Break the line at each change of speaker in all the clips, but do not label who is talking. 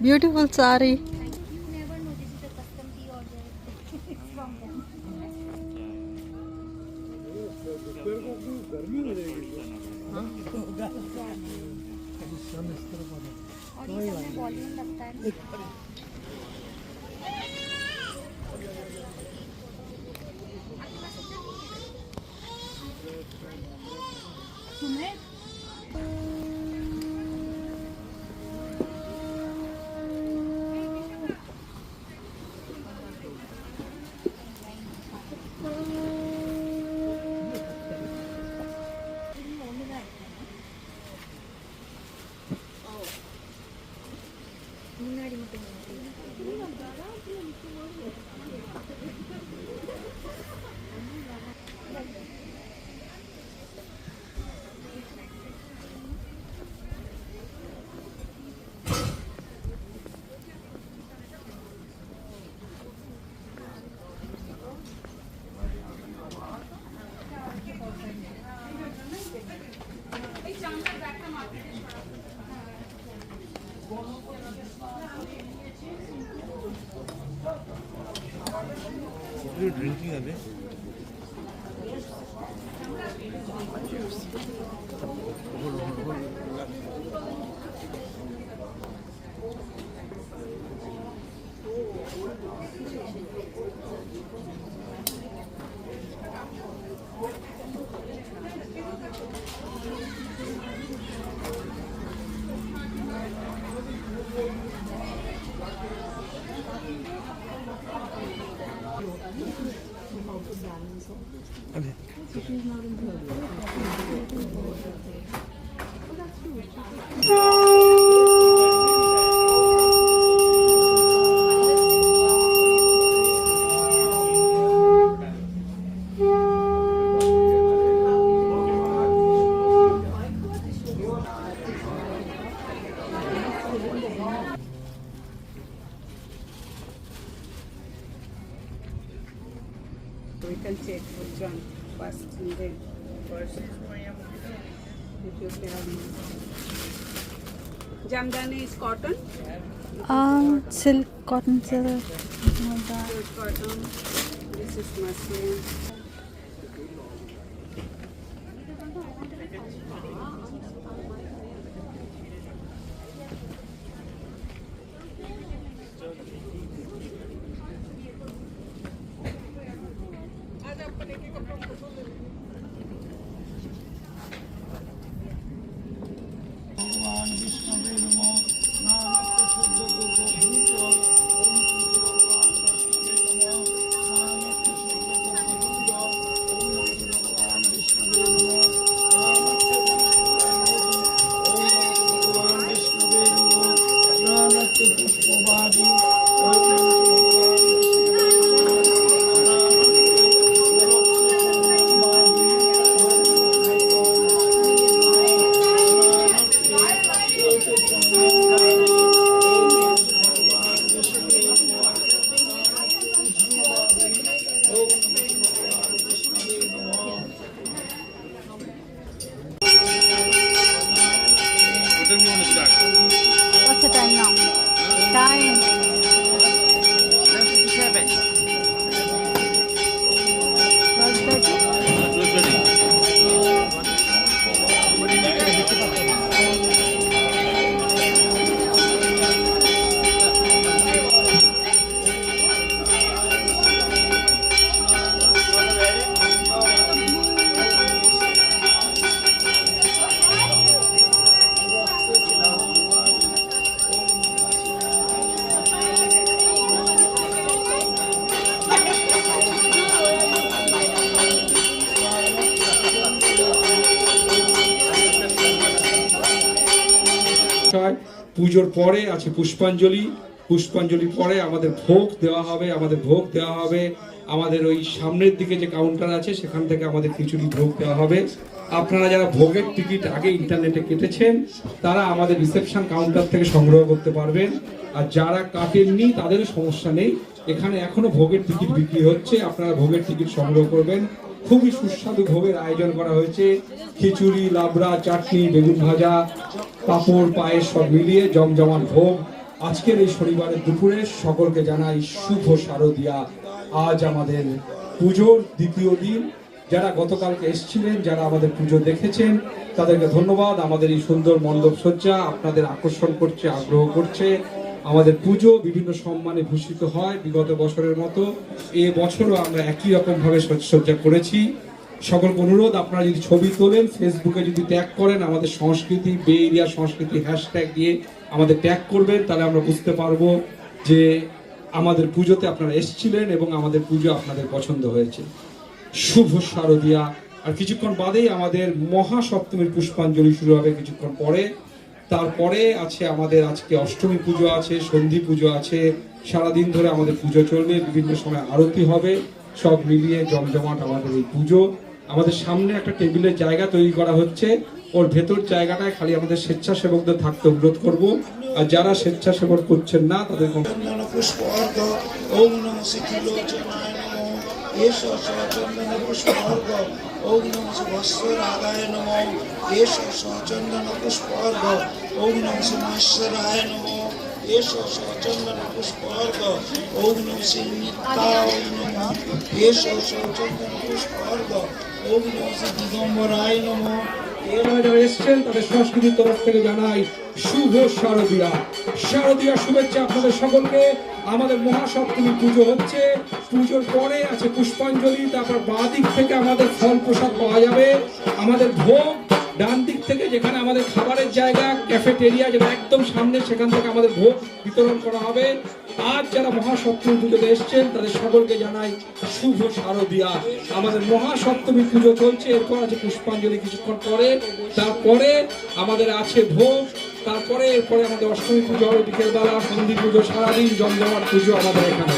Beautiful sari.
Never noticed the custom tea order from them. और ये सब में वॉल्यूम लगता है ना। முன்னாடி மட்டும்
What are you drinking, Abhi?
We can check which one first and then first. Jamdani is cotton.
Silk, cotton silk.
Good cotton. This is muslin.
What time you want to start?
What's the time now? Time.
10:57.
12:30.
12:30.
পুজোর পরে আছে পুষ্পাঞ্জলি, পুষ্পাঞ্জলির পরে আমাদের ভোগ দেওয়া হবে, আমাদের ওই সামনের দিকে যে কাউন্টার আছে সেখান থেকে আমাদের খিচুড়ি ভোগ দেওয়া হবে। আপনারা যারা ভোগের টিকিট আগে ইন্টারনেটে কেটেছেন তারা আমাদের রিসেপশন কাউন্টার থেকে সংগ্রহ করতে পারবেন, আর যারা কাটেননি তাদেরও সমস্যা নেই, এখানে এখনো ভোগের টিকিট বিক্রি হচ্ছে, আপনারা ভোগের টিকিট সংগ্রহ করবেন। খুবই সুস্বাদু ভোগের আয়োজন করা হয়েছে, খিচুড়ি, লাবড়া, চাটনি, বেগুন ভাজা, পাঁপড়, পায়েস সব মিলিয়ে জমজমাট ভোগ আজকের এই শনিবারের দুপুরে সকলকে জানাই শুভ শারদিয়া। আজ আমাদের পুজোর দ্বিতীয় দিন। যারা গতকালকে এসেছিলেন, যারা আমাদের পুজো দেখেছেন, তাদেরকে ধন্যবাদ। আমাদের এই সুন্দর মণ্ডপ সজ্জা আপনাদের আকর্ষণ করছে, আগ্রহ করছে। আমাদের পুজো বিভিন্ন সম্মানে ভূষিত হয় বিগত বছরের মতো। এ বছরও আমরা একই রকমভাবে সজ্জা করেছি। সকলকে অনুরোধ, আপনারা যদি ছবি তোলেন, ফেসবুকে যদি ট্যাগ করেন আমাদের সংস্কৃতি, বে এরিয়া সংস্কৃতি হ্যাশট্যাগ দিয়ে আমাদের ট্যাগ করবেন, তাহলে আমরা বুঝতে পারবো যে আমাদের পুজোতে আপনারা এসেছিলেন এবং আমাদের পুজো আপনাদের পছন্দ হয়েছে। শুভ শারদিয়া। আর কিছুক্ষণ বাদেই আমাদের মহাসপ্তমীর পুষ্পাঞ্জলি শুরু হবে কিছুক্ষণ পরে। তারপরে আছে আমাদের আজকে অষ্টমী পুজো আছে, সন্ধি পুজো আছে। সারাদিন ধরে আমাদের পুজো চলবে, বিভিন্ন সময় আরতি হবে। সব মিলিয়ে জমজমাট আমাদের এই পুজো। আমাদের সামনে একটা টেবিলের জায়গা তৈরি করা হচ্ছে, ওর ভেতর জায়গাটায় খালি আমাদের স্বেচ্ছাসেবকদের থাকতে অনুরোধ করব। আর যারা স্বেচ্ছাসেবক করছেন না তাদের
পুষ্পর্ঘ ওম নমঃ শিখিলোচনায় নমঃ এষ সচন্দন পুষ্পর্ঘ ওম নমঃ বৎসরাগায় নমঃ এষ সচন্দন পুষ্পর্ঘ ওম নমঃ মৎসরায় নমঃ এষ সচন্দন পুষ্পর্ঘ ওম নমঃ নিত্যায় নমঃ এষ সচন্দন পুষ্পর্ঘ ওম নমঃ দিগম্বরায় নমঃ।
যারা এসছেন তাদের সংস্কৃতির তরফ থেকে জানাই শুভ শারদিয়া। শারদিয়া শুভেচ্ছা আপনাদের সকলকে। আমাদের মহাসপ্তমী পুজো হচ্ছে, পুজোর পরে আছে পুষ্পাঞ্জলি, তারপর বাঁ দিক থেকে আমাদের ফল প্রসাদ পাওয়া যাবে। আমাদের ভোগ ডান দিক থেকে, যেখানে আমাদের খাবারের জায়গা ক্যাফেটেরিয়া যেটা একদম সামনে, সেখান থেকে আমাদের ভোগ বিতরণ করা হবে। আজ যারা মহাসপ্তমী পুজোতে এসছেন তাদের সকলকে জানাই শুভ শারদিয়া। আমাদের মহাসপ্তমী পুজো চলছে, এরপর আছে পুষ্পাঞ্জলি কিছুক্ষণ পরে, তারপরে আমাদের আছে ভোগ, তারপরে এরপরে আমাদের অষ্টমী পুজো হবে বিকেলবেলা, সন্ধি পুজো, সারাদিন জমজমাট পুজো আমাদের এখানে।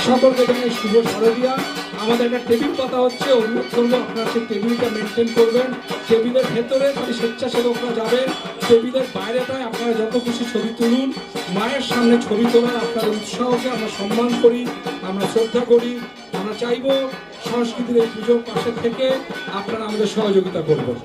সকলকে জানাই শুভ শারদিয়া। আমাদের একটা টেবিল পাতা হচ্ছে, অনুরোধ করবো আপনারা সেই টেবিলটা মেনটেন করবেন। টেবিলের ভেতরে খালি স্বেচ্ছাসেবকরা যাবেন, টেবিলের বাইরেটায় আপনারা যত খুশি ছবি তুলুন। মায়ের সামনে ছবি তোলার আপনাদের উৎসাহকে আমরা সম্মান করি, আমরা শ্রদ্ধা করি। আমরা চাইবো সংস্কৃতির এই পুজোর পাশে থেকে আপনারা আমাদের সহযোগিতা করবেন।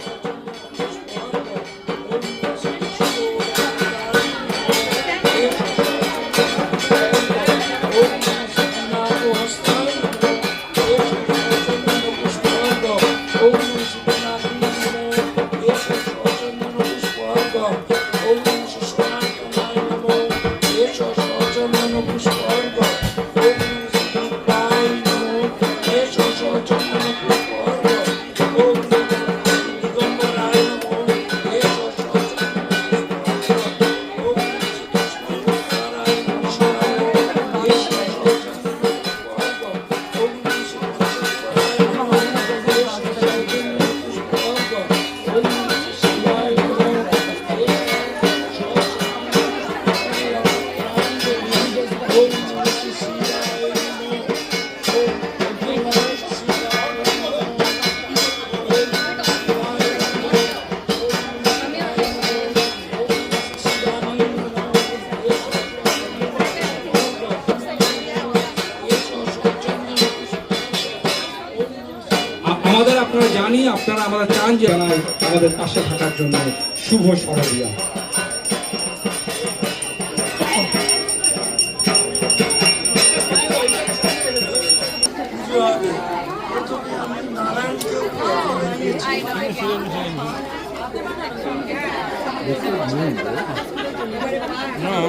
আমাদের আপনারা জানি, আপনারা আমরা চান যে আমাদের পাশে থাকার জন্য শুভ শারদিয়া।
No.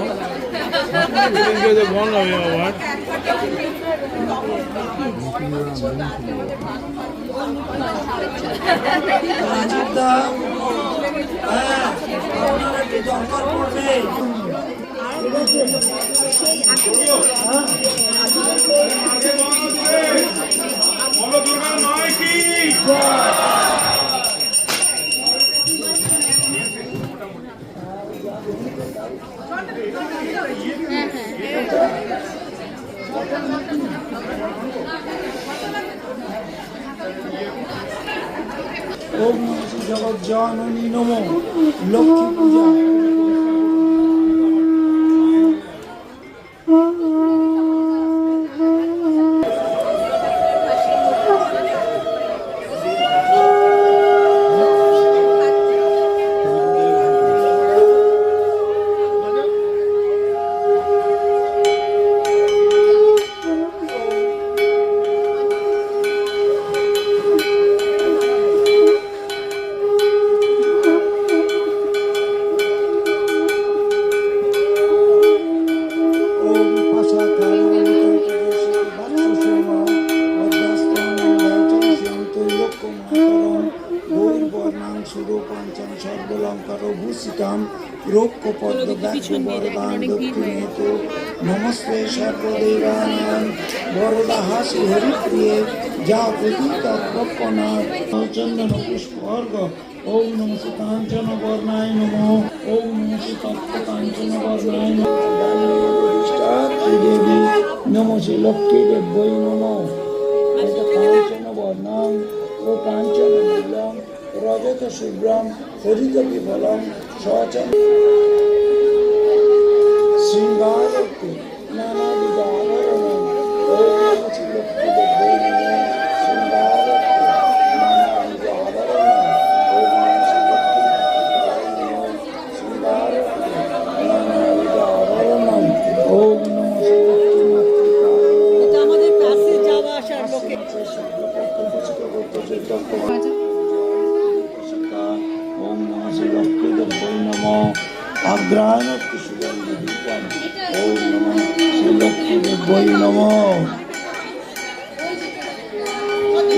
You're the one of your what?
ওম জগৎ জননী নমঃ লক্ষ্মী পূজা। পঞ্চম সর্বলঙ্কার ভূষিতাম রৌক্য পদ্ম ব্যাঘ্র বরদান দক্ষিণেতু নমস্তে সর্বদেবানাং বরদা হাসি হরিপ্রিয়ে যা প্রতীতার্পণার চন্দন পুষ্পর্ঘ ওম নম কাঞ্চন বর্ণায় নমো ওম নম কাঞ্চন বর্ণায় নমো দেবী নম শ্রী লক্ষ্মী দেব্যই নমো কাঞ্চন বর্ণাং ও কাঞ্চন নীলং রজত শুভ্রম হরিত বিফলম সচন শৃঙ্গারতি নানাবিধ আভরণম ওম নম শ্রী লক্ষ্মী দেব্যই নমো শৃঙ্গারতি নানাবিধ আভরণম ওম নম শ্রী লক্ষ্মী দেব্যই নমো শৃঙ্গারতি নানাবিধ আভরণম ওম নম শ্রী লক্ষ্মী মাতৃকায়
এটা আমাদের কাছে যাওয়া আসার লোকে
ওম নম শ্রী লক্ষ্মী দেব্যই নমঃ আগ্রায়ণত্তি সুগন্ধি দীপম ওম নম শ্রী লক্ষ্মী দেব্যই নমঃ।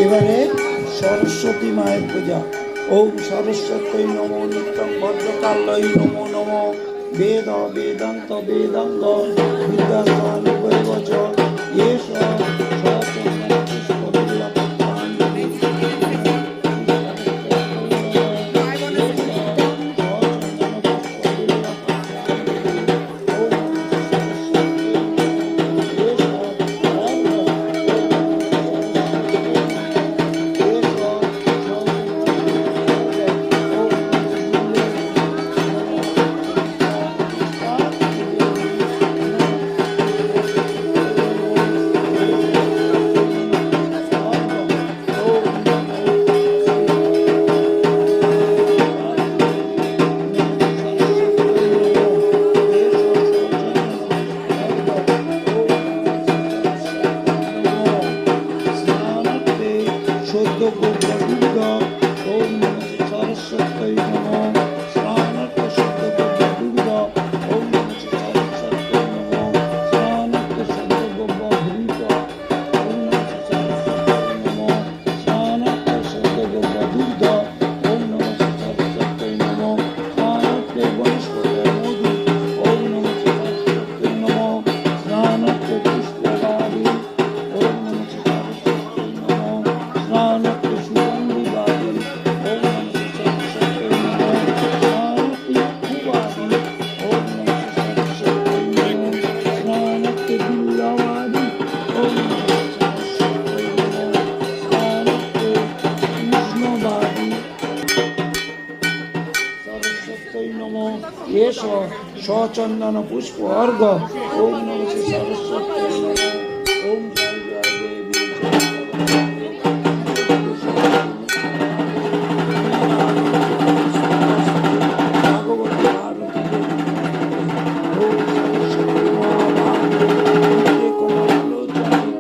এবারে সরস্বতী মায়ের পূজা। ওম সরস্বতী নমো নিত্যং ভদ্রকাল্যই নমো নমঃ বেদ বেদান্ত বেদাঙ্গ বিদ্যাসানি বৈবচ এষ সচন্দন পুষ্পবিল্লভ পুষ্পাঞ্জলি এষ সচন্দন পুষ্প অর্ঘ ওম নম শ্রী সরস্বতী নমঃ ওম জয় জয় দেবী ভগবতী ভারতী ওম সরস্বতী মহাভারতী কমলোচনী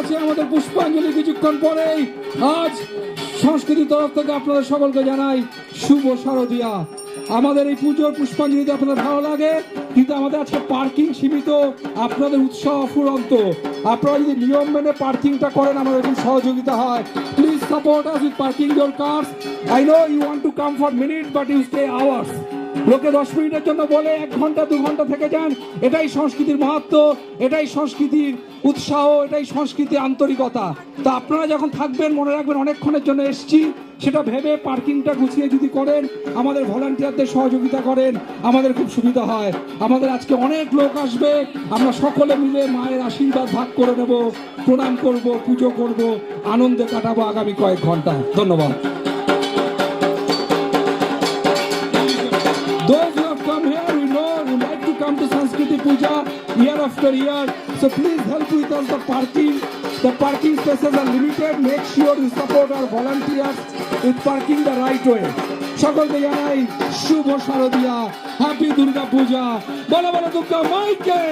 রয়েছে আমাদের পুষ্পাঞ্জলি কিছুক্ষণ পরেই। আজ সংস্কৃতির তরফ থেকে আপনাদের সকলকে জানাই শুভ শারদিয়া। আমাদের এই পুজোর পুষ্পাঞ্জলিতে আপনাদের ভালো লাগে, কিন্তু আমাদের আজকে পার্কিং সীমিত, আপনাদের উৎসাহ অফুরন্ত। আপনারা যদি নিয়ম মেনে পার্কিংটা করেন আমাদের খুব সহযোগিতা হয়। Please support us with parking your cars. I know you want to come for minute but you stay hours. লোকে 10 মিনিটের জন্য বলে 1 ঘন্টা 2 ঘন্টা থেকে যান। এটাই সংস্কৃতির মাহাত্ম্য, এটাই সংস্কৃতির উৎসাহ, এটাই সংস্কৃতির আন্তরিকতা। তা আপনারা যখন থাকবেন মনে রাখবেন অনেকক্ষণের জন্য এসছি, সেটা ভেবে পার্কিংটা গুছিয়ে যদি করেন, আমাদের ভলান্টিয়ারদের সহযোগিতা করেন, আমাদের খুব সুবিধা হয়। আমাদের আজকে অনেক লোক আসবে, আমরা সকলে মিলে মায়ের আশীর্বাদ ভাগ করে নেব, প্রণাম করব, পুজো করব, আনন্দে কাটাবো আগামী কয়েক ঘন্টা। ধন্যবাদ। Those who have come here, we know you like to come to Sanskriti Puja year after year. So please help with us the parking. The parking spaces are limited. Make sure you support our volunteers with parking the right way. সকলকে জানাই শুভ শারদিয়া, happy Durga পূজা। বলো বলো দুর্গা মাইকে।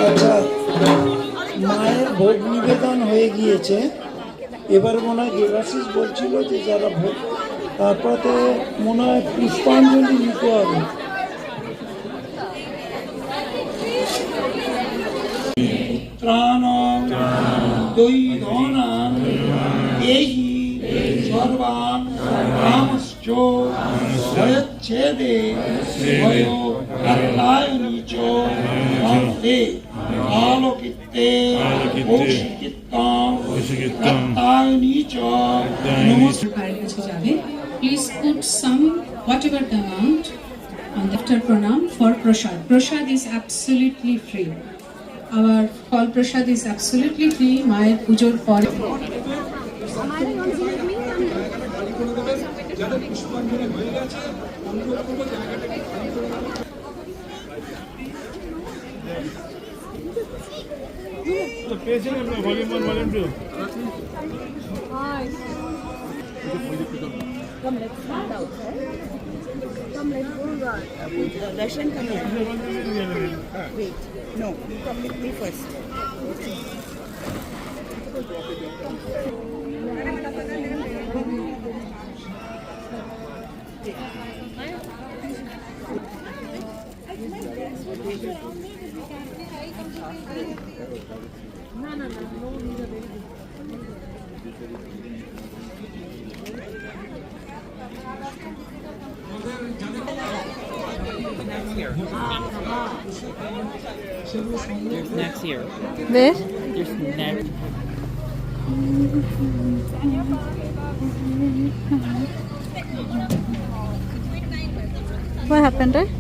আচ্ছা, মায়ের ভোগ নিবেদন হয়ে গিয়েছে, এবার মনে হয় দেবাশিস বলছিল যে যারা ভোগ, তারপরে তো মনে হয় পুষ্পাঞ্জলি নিতে হবে। ত্রাণং দৈধনাং দেহি সর্বাং কামশ্চ ভয়চ্ছেদে ভয়ো কাত্যায়নি চ মন্তে আলোকিতে কৌশিকিত্তং কাত্যায়নি চ নমস্তে।
ভাইয়ের কাছে যাবে। Please put some whatever the amount on the after pranam for prasad. Prasad is absolutely free. Our Phal Prasad is absolutely free. মায়ের পুজোর পরে
তো পেয়েছেন আপনার volume 1 volume 2?
Come, let's stand outside. Come, let's go. Darshan, come here. Wait. No, you come with me first.
Next year.
Where?
There's next.
What happened, right?